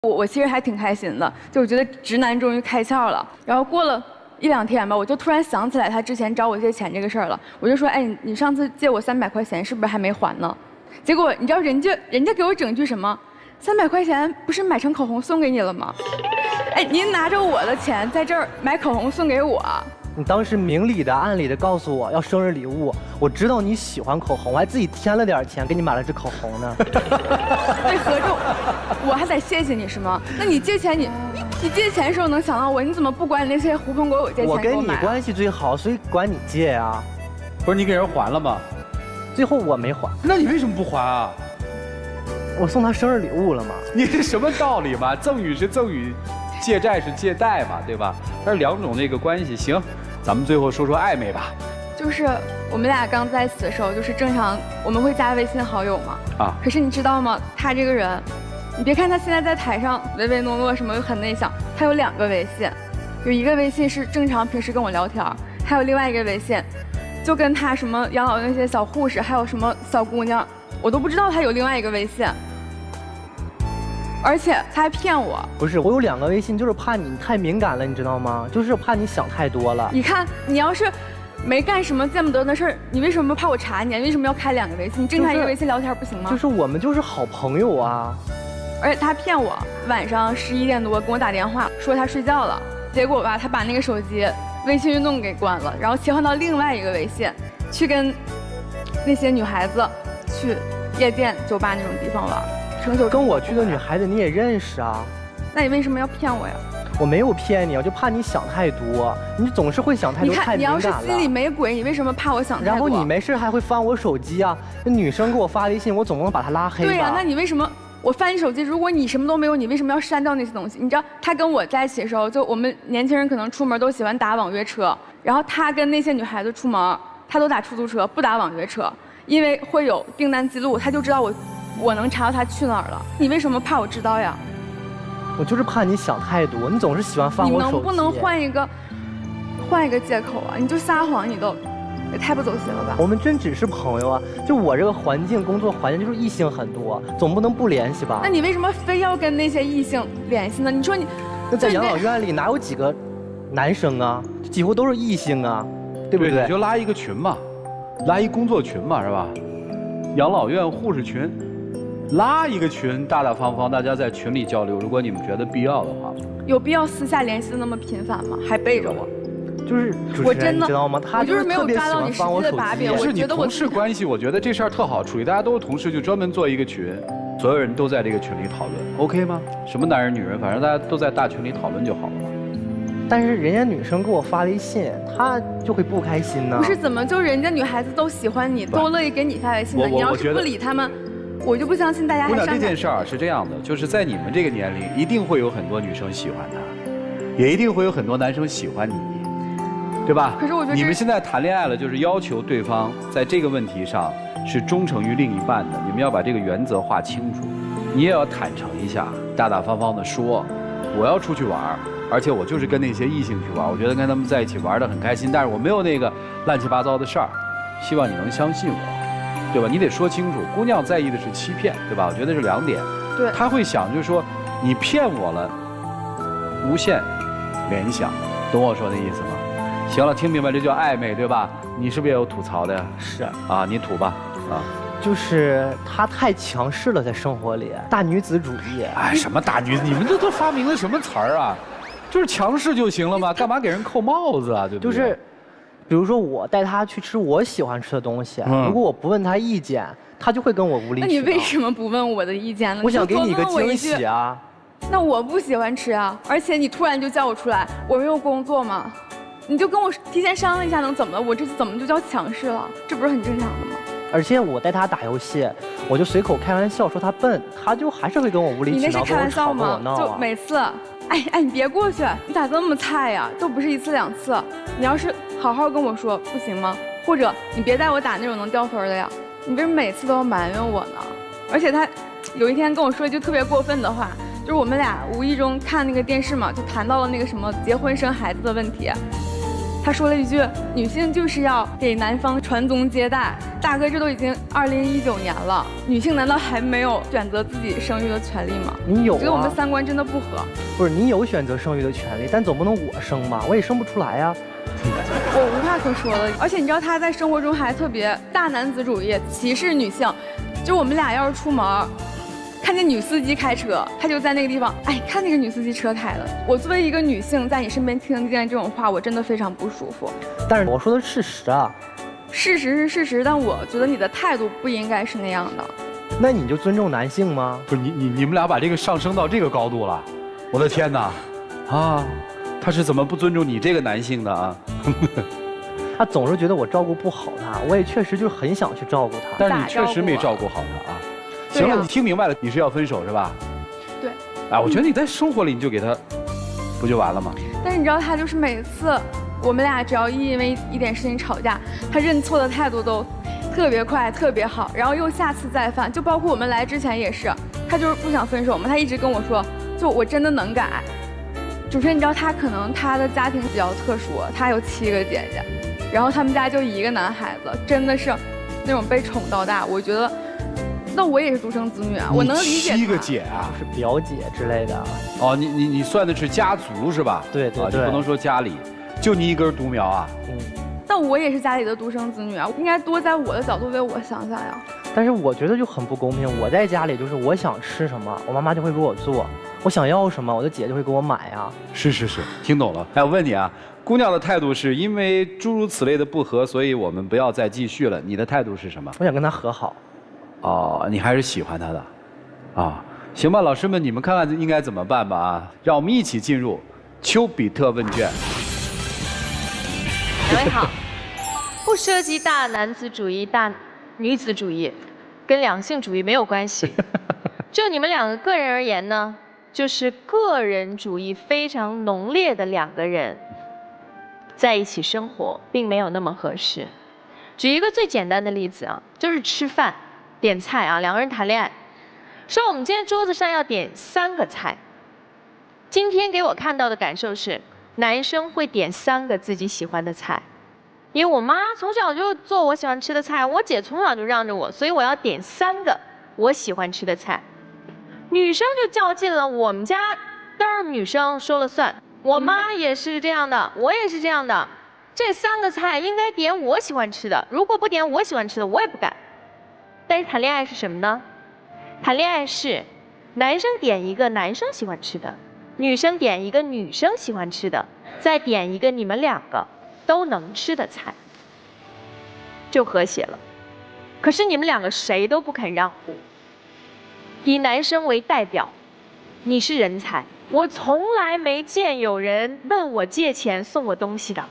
我其实还挺开心的，就我觉得直男终于开窍了。然后过了1、2天吧，我就突然想起来他之前找我借钱这个事儿了。我就说，哎，你上次借我300块钱是不是还没还呢？结果你知道人家给我整句什么？300块钱不是买成口红送给你了吗？哎，您拿着我的钱在这儿买口红送给我。你当时明里的暗里的告诉我要生日礼物，我知道你喜欢口红，我还自己添了点钱给你买了支口红呢。对，合着我还得谢谢你是吗？那你借钱你借钱的时候能想到我，你怎么不管你那些狐朋狗友借钱给我买？我跟你关系最好，所以管你借呀。不是你给人还了吗？最后我没还。那你为什么不还啊？我送他生日礼物了嘛。你是什么道理嘛？赠与是赠与，借债是借贷嘛，对吧？它是2种那个关系。行，咱们最后说说暧昧吧。就是我们俩刚在一起的时候，就是正常我们会加微信好友嘛。啊。可是你知道吗？他这个人，你别看他现在在台上唯唯诺诺什么又很内向，他有2个微信，有一个微信是正常平时跟我聊天，还有另外一个微信，就跟他什么养老那些小护士，还有什么小姑娘，我都不知道他有另外一个微信。而且他还骗我。不是，我有2个微信，就是怕你太敏感了，你知道吗？就是怕你想太多了。你看，你要是没干什么见不得的事儿，你为什么怕我查你？为什么要开2个微信？你正常一个微信聊天不行吗？就是我们就是好朋友啊。而且他骗我，晚上11点多跟我打电话说他睡觉了，结果吧，他把那个手机微信运动给关了，然后切换到另外一个微信，去跟那些女孩子去夜店、酒吧那种地方玩。跟我去的女孩子你也认识啊？那你为什么要骗我呀？我没有骗你，我就怕你想太多，你总是会想太多，太敏感了。你要是心里没鬼，你为什么怕我想太多？然后你没事还会翻我手机啊？那女生给我发微信，我总不能把她拉黑吧？对呀，那你为什么我翻你手机？如果你什么都没有，你为什么要删掉那些东西？你知道他跟我在一起的时候，就我们年轻人可能出门都喜欢打网约车，然后他跟那些女孩子出门，他都打出租车，不打网约车，因为会有订单记录，他就知道我能查到他去哪儿了。你为什么怕我知道呀？我就是怕你想太多，你总是喜欢翻我手机。你能不能换一个借口啊？你就撒谎，你都也太不走心了吧？我们真只是朋友啊！就我这个环境，工作环境就是异性很多，总不能不联系吧？那你为什么非要跟那些异性联系呢？你说你那在养老院里哪有几个男生啊？几乎都是异性啊，对不对？你就拉一个群嘛，拉一工作群嘛，是吧？养老院护士群。拉一个群，大大方方，大家在群里交流。如果你们觉得必要的话，有必要私下联系的那么频繁吗？还背着我，就是我真的知道吗？他就是没有抓到你实际的把柄。是你同事关系，我觉得这事儿特好处理，大家都是同事，就专门做一个群，所有人都在这个群里讨论 ，OK 吗？什么男人女人，反正大家都在大群里讨论就好了。但是人家女生给我发微信，她就会不开心呢。不是怎么就人家女孩子都喜欢你，都乐意给你发微信的？你要是不理他们。我就不相信大家还姑娘，这件事儿是这样的，就是在你们这个年龄，一定会有很多女生喜欢他，也一定会有很多男生喜欢你，对吧？可是我觉得你们现在谈恋爱了，就是要求对方在这个问题上是忠诚于另一半的，你们要把这个原则划清楚，你也要坦诚一下，大大方方的说，我要出去玩，而且我就是跟那些异性去玩，我觉得跟他们在一起玩得很开心，但是我没有那个乱七八糟的事儿，希望你能相信我。对吧？你得说清楚，姑娘在意的是欺骗，对吧？我觉得是2点。对，她会想就是说，你骗我了，无限联想，懂我说那意思吗？行了，听明白这叫暧昧，对吧？你是不是也有吐槽的呀？是啊，你吐吧，啊。就是她太强势了，在生活里，大女子主义。哎，什么大女子？你们这都发明了什么词儿啊？就是强势就行了吗？干嘛给人扣帽子啊？对不对？就是。比如说我带他去吃我喜欢吃的东西，如果我不问他意见，他就会跟我无理取闹。那你为什么不问我的意见呢？我想给你个惊喜啊！那我不喜欢吃啊，而且你突然就叫我出来，我没有工作吗？你就跟我提前商量一下能怎么了？我这怎么就叫强势了？这不是很正常的吗？而且我带他打游戏，我就随口开玩笑说他笨，他就还是会跟我无理取闹，你那是开玩笑吗？跟我吵就每次，哎，你别过去，你咋这么菜呀？都不是1次2次，你要是好好跟我说不行吗？或者你别带我打那种能掉分的呀，你为什么每次都要埋怨我呢？而且他有一天跟我说一句特别过分的话，就是我们俩无意中看那个电视嘛，就谈到了那个什么结婚生孩子的问题，他说了一句：“女性就是要给男方传宗接代。”大哥，这都已经2019年了，女性难道还没有选择自己生育的权利吗？你有啊？觉得我们三观真的不合。不是，你有选择生育的权利，但总不能我生吧？我也生不出来呀。我无话可说了。而且你知道他在生活中还特别大男子主义，歧视女性。就我们俩要是出门，看见女司机开车，他就在那个地方，哎，看那个女司机车开的。我作为一个女性，在你身边听见这种话，我真的非常不舒服。但是我说的是事实啊。事实是事实，但我觉得你的态度不应该是那样的。那你就尊重男性吗？不是你们俩把这个上升到这个高度了，我的天哪！啊，他是怎么不尊重你这个男性的啊？他总是觉得我照顾不好他，我也确实就是很想去照顾他，但是你确实没照顾好他啊。行了，你听明白了，你是要分手是吧？对。啊，我觉得你在生活里你就给他，不就完了吗？但是你知道他就是每次我们俩只要因为一点事情吵架，他认错的态度都特别快，特别好，然后又下次再犯。就包括我们来之前也是，他就是不想分手嘛，他一直跟我说，就我真的能改。主持人，你知道他可能他的家庭比较特殊，他有7个姐姐，然后他们家就1个男孩子，真的是那种被宠到大。我觉得，那我也是独生子女啊，我能理解。7个姐啊，是表姐之类的。哦，你算的是家族是吧？对对对，就不能说家里。就你一根独苗啊？但我也是家里的独生子女啊，应该多在我的角度为我想想呀。但是我觉得就很不公平，我在家里就是我想吃什么，我妈妈就会给我做；我想要什么，我的姐就会给我买呀。是，听懂了。哎，我问你啊，姑娘的态度是因为诸如此类的不和，所以我们不要再继续了。你的态度是什么？我想跟她和好。哦，你还是喜欢她的，啊，行吧，老师们，你们看看应该怎么办吧啊！让我们一起进入丘比特问卷。两位好，不涉及大男子主义、大女子主义，跟两性主义没有关系。就你们两个个人而言呢，就是个人主义非常浓烈的2个人在一起生活，并没有那么合适。举一个最简单的例子啊，就是吃饭点菜啊，2个人谈恋爱，说我们今天桌子上要点3个菜。今天给我看到的感受是，男生会点3个自己喜欢的菜，因为我妈从小就做我喜欢吃的菜，我姐从小就让着我，所以我要点3个我喜欢吃的菜。女生就较劲了，我们家都是女生说了算，我妈也是这样的，我也是这样的，这3个菜应该点我喜欢吃的，如果不点我喜欢吃的，我也不敢。但是谈恋爱是什么呢？谈恋爱是男生点一个男生喜欢吃的，女生点一个女生喜欢吃的，再点一个你们2个都能吃的菜，就和谐了。可是你们2个谁都不肯让步，以男生为代表，你是人才，我从来没见有人问我借钱送我东西的，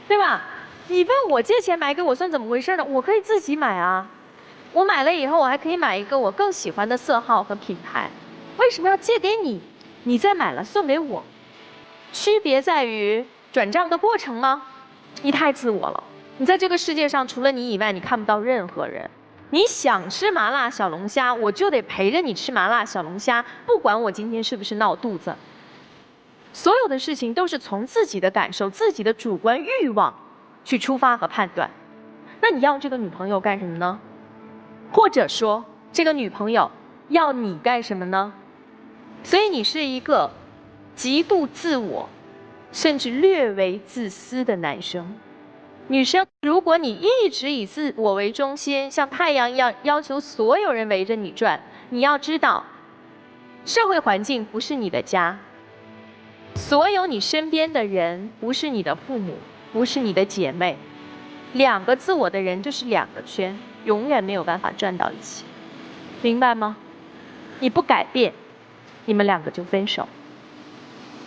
对吧？你问我借钱买给我算怎么回事呢？我可以自己买啊，我买了以后我还可以买一个我更喜欢的色号和品牌，为什么要借给你？你再买了送给我，区别在于转账的过程吗？你太自我了，你在这个世界上除了你以外，你看不到任何人。你想吃麻辣小龙虾，我就得陪着你吃麻辣小龙虾，不管我今天是不是闹肚子。所有的事情都是从自己的感受、自己的主观欲望去出发和判断。那你要这个女朋友干什么呢？或者说，这个女朋友要你干什么呢？所以你是一个极度自我，甚至略为自私的男生。女生，如果你一直以自我为中心，像太阳一样要求所有人围着你转，你要知道，社会环境不是你的家，所有你身边的人不是你的父母，不是你的姐妹，2个自我的人就是2个圈，永远没有办法转到一起，明白吗？你不改变，你们2个就分手，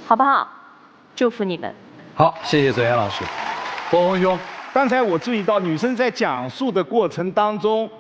好不好？祝福你们。好，谢谢左岩老师。波峰兄，刚才我注意到女生在讲述的过程当中，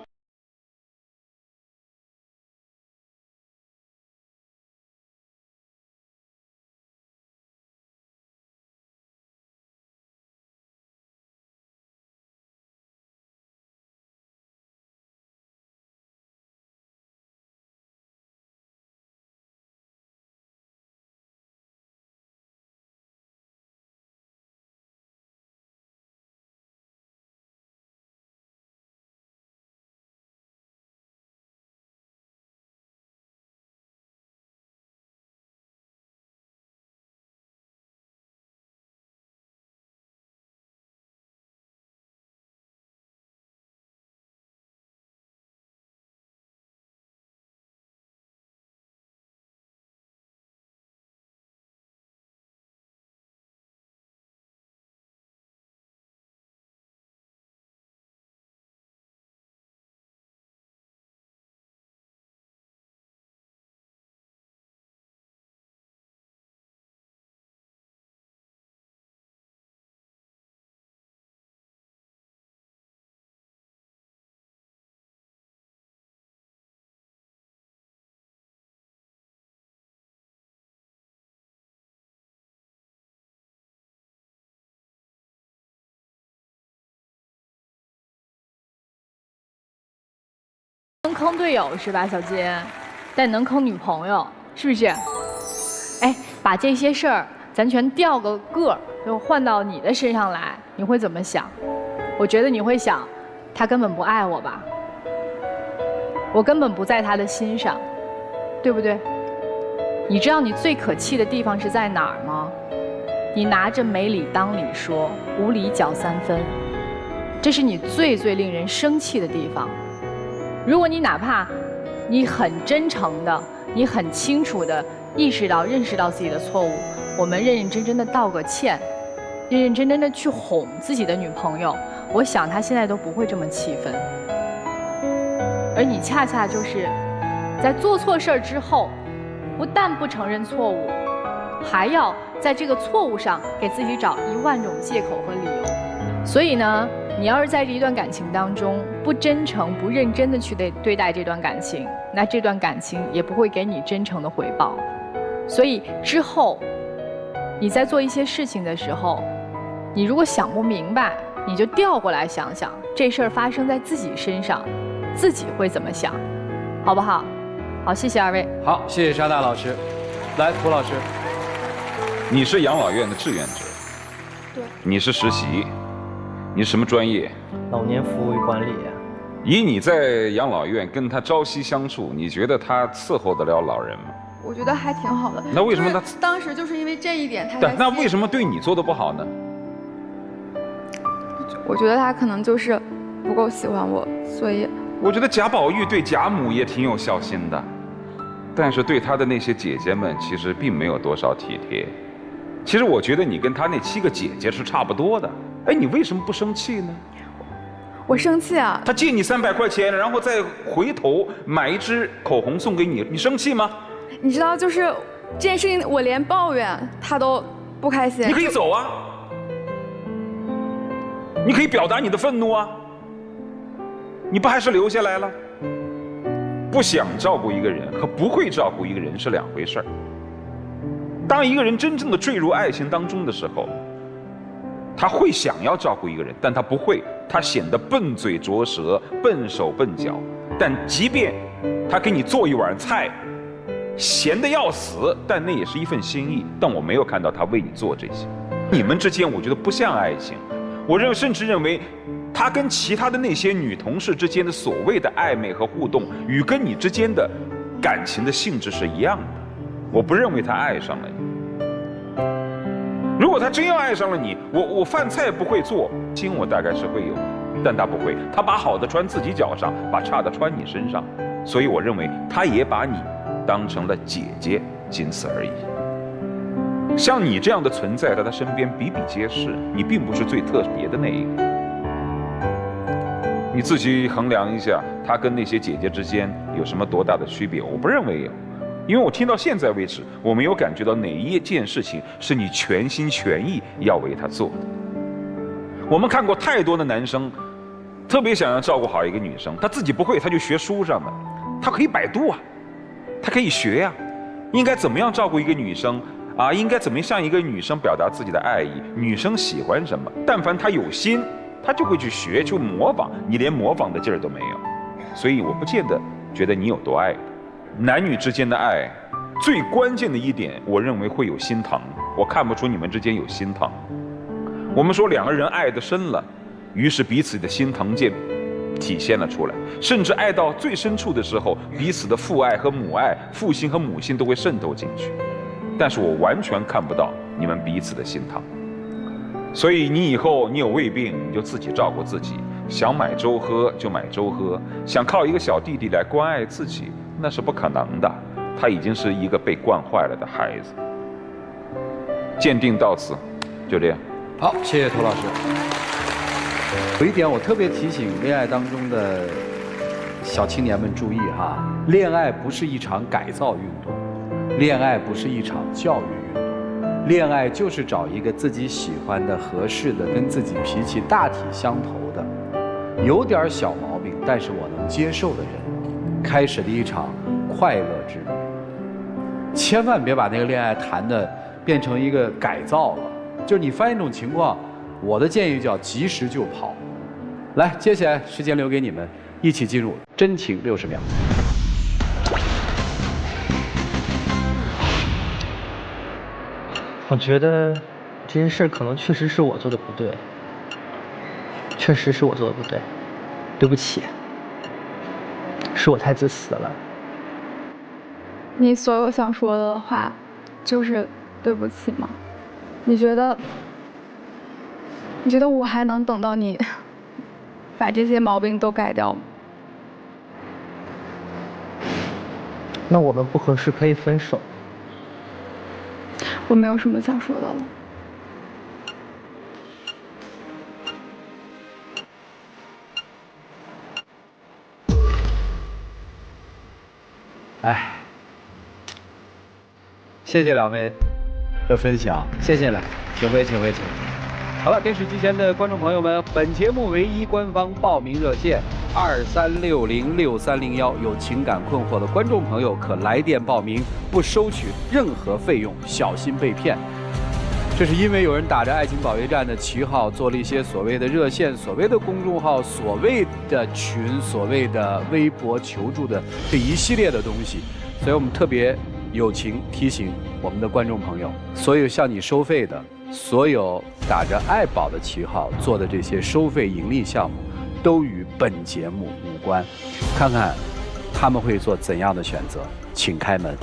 坑队友是吧，小金？但能坑女朋友是不是？哎，把这些事儿咱全调个个，就换到你的身上来，你会怎么想？我觉得你会想，他根本不爱我吧？我根本不在他的心上，对不对？你知道你最可气的地方是在哪儿吗？你拿着没理当理说，无理搅三分，这是你最令人生气的地方。如果你哪怕你很真诚的，你很清楚的意识到、认识到自己的错误，我们认认真真的道个歉，认认真真的去哄自己的女朋友，我想她现在都不会这么气愤。而你恰恰就是在做错事儿之后，不但不承认错误，还要在这个错误上给自己找10000种借口和理由。所以呢，你要是在这一段感情当中不真诚、不认真的去对待这段感情，那这段感情也不会给你真诚的回报。所以之后你在做一些事情的时候，你如果想不明白，你就调过来想想，这事儿发生在自己身上，自己会怎么想，好不好？好，谢谢二位。好，谢谢沙大老师。来，涂老师，你是养老院的志愿者，对，你是实习，你什么专业？老年服务与管理。以你在养老院跟他朝夕相处，你觉得他伺候得了老人吗？我觉得还挺好的。那为什么他当时就是因为这一点，他才那为什么对你做的不好呢？我觉得他可能就是不够喜欢我，所以我觉得贾宝玉对贾母也挺有孝心的，但是对他的那些姐姐们其实并没有多少体贴。其实我觉得你跟他那7个姐姐是差不多的。哎，你为什么不生气呢？我生气啊！他借你300块钱，然后再回头买一支口红送给你，你生气吗？你知道，就是这件事情，我连抱怨他都不开心。你可以走啊，你可以表达你的愤怒啊，你不还是留下来了？不想照顾一个人和不会照顾一个人是2回事儿。当一个人真正的坠入爱情当中的时候，他会想要照顾一个人，但他不会，他显得笨嘴拙舌、笨手笨脚。但即便他给你做一碗菜，咸得要死，但那也是一份心意。但我没有看到他为你做这些。你们之间，我觉得不像爱情。我甚至认为，他跟其他的那些女同事之间的所谓的暧昧和互动，与跟你之间的感情的性质是一样的。我不认为他爱上了你。如果他真要爱上了你，我饭菜不会做，心我大概是会有，但他不会，他把好的穿自己脚上，把差的穿你身上。所以我认为他也把你当成了姐姐，仅此而已。像你这样的存在在他身边比比皆是，你并不是最特别的那一个。你自己衡量一下，他跟那些姐姐之间有什么多大的区别？我不认为有，因为我听到现在为止，我没有感觉到哪一件事情是你全心全意要为他做的。我们看过太多的男生，特别想要照顾好一个女生，他自己不会，他就学书上的，他可以百度啊，他可以学呀，应该怎么样照顾一个女生啊？应该怎么向一个女生表达自己的爱意？女生喜欢什么？但凡他有心，他就会去学，去模仿。你连模仿的劲儿都没有，所以我不见得觉得你有多爱。男女之间的爱，最关键的一点，我认为会有心疼。我看不出你们之间有心疼。我们说2个人爱得深了，于是彼此的心疼体现了出来，甚至爱到最深处的时候，彼此的父爱和母爱、父性和母性都会渗透进去。但是我完全看不到你们彼此的心疼。所以你以后你有胃病，你就自己照顾自己，想买粥喝就买粥喝，想靠一个小弟弟来关爱自己，那是不可能的。他已经是一个被惯坏了的孩子。鉴定到此，就这样。好，谢谢涂老师。有一点我特别提醒恋爱当中的小青年们注意哈，恋爱不是一场改造运动，恋爱不是一场教育运动，恋爱就是找一个自己喜欢的、合适的、跟自己脾气大体相投的，有点小毛病但是我能接受的人，开始了一场快乐之旅。千万别把那个恋爱谈的变成一个改造了。就是你发现一种情况，我的建议叫及时就跑，来，接下来时间留给你们，一起进入真情60秒。我觉得这件事可能确实是我做的不对，确实是我做的不对，对不起，是我太自私了。你所有想说的话，就是对不起吗？你觉得我还能等到你把这些毛病都改掉吗？那我们不合适，可以分手。我没有什么想说的了。哎，谢谢两位的分享，谢谢了，请回。好了，电视机前的观众朋友们，本节目唯一官方报名热线23606301，有情感困惑的观众朋友可来电报名，不收取任何费用，小心被骗。这是因为有人打着爱情保卫战的旗号，做了一些所谓的热线、所谓的公众号、所谓的群、所谓的微博求助的这一系列的东西，所以我们特别友情提醒我们的观众朋友，所有向你收费的，所有打着爱宝的旗号做的这些收费盈利项目，都与本节目无关。看看他们会做怎样的选择，请开门。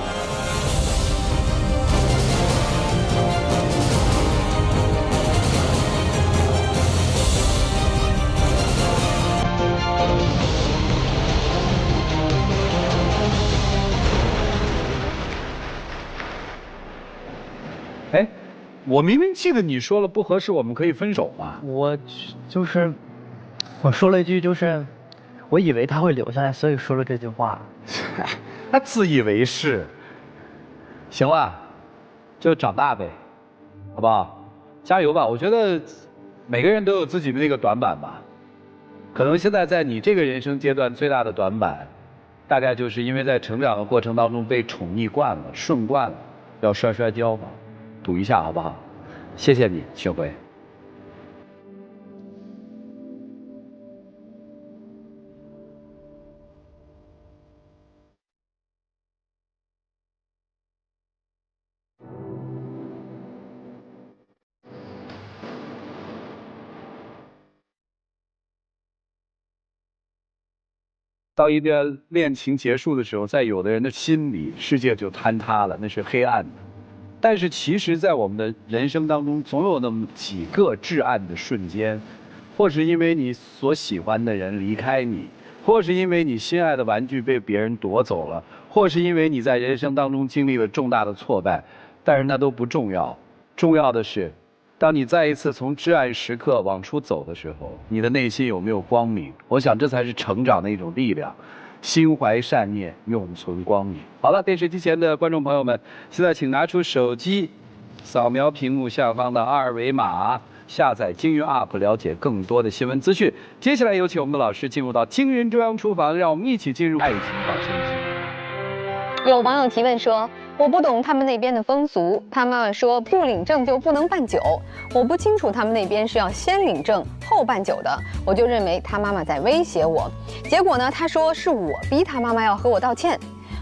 哎，我明明记得你说了不合适，我们可以分手嘛。我说了一句，我以为他会留下来，所以说了这句话。他自以为是。行了，就长大呗，好不好？加油吧！我觉得每个人都有自己的那个短板吧。可能现在在你这个人生阶段最大的短板，大概就是因为在成长的过程当中被宠溺惯了、顺惯了，要摔跤吧。赌一下好不好？谢谢你，请回。到一段恋情结束的时候，在有的人的心里，世界就坍塌了，那是黑暗的。但是其实，在我们的人生当中，总有那么几个至暗的瞬间，或是因为你所喜欢的人离开你，或是因为你心爱的玩具被别人夺走了，或是因为你在人生当中经历了重大的挫败。但是那都不重要，重要的是，当你再一次从至暗时刻往出走的时候，你的内心有没有光明？我想这才是成长的一种力量。心怀善念，永存光明。好了，电视机前的观众朋友们，现在请拿出手机，扫描屏幕下方的二维码，下载京云 App， 了解更多的新闻资讯。接下来有请我们的老师进入到京云中央厨房，让我们一起进入爱情保鲜期。有网友提问说，我不懂他们那边的风俗，他妈妈说不领证就不能办酒，我不清楚他们那边是要先领证后办酒的，我就认为他妈妈在威胁我。结果呢，他说是我逼他妈妈要和我道歉。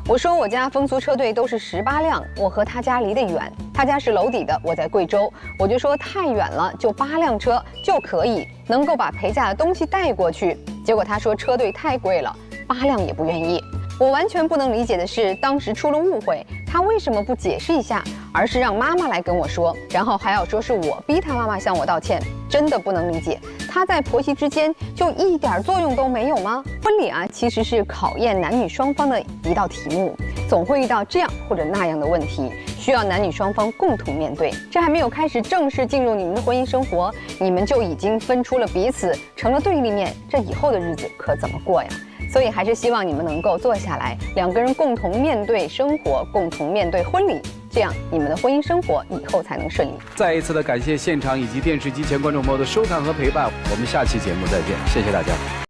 我说我家风俗车队都是18辆，我和他家离得远，他家是娄底的，我在贵州，我就说太远了，就8辆车就可以，能够把陪嫁的东西带过去。结果他说车队太贵了，8辆也不愿意。我完全不能理解的是，当时出了误会，他为什么不解释一下，而是让妈妈来跟我说，然后还要说是我逼他妈妈向我道歉，真的不能理解。他在婆媳之间就一点作用都没有吗？婚礼啊，其实是考验男女双方的一道题目，总会遇到这样或者那样的问题，需要男女双方共同面对。这还没有开始正式进入你们的婚姻生活，你们就已经分出了彼此，成了对立面，这以后的日子可怎么过呀？所以还是希望你们能够坐下来，两个人共同面对生活，共同面对婚礼，这样你们的婚姻生活以后才能顺利。再一次的感谢现场以及电视机前观众朋友的收看和陪伴，我们下期节目再见，谢谢大家。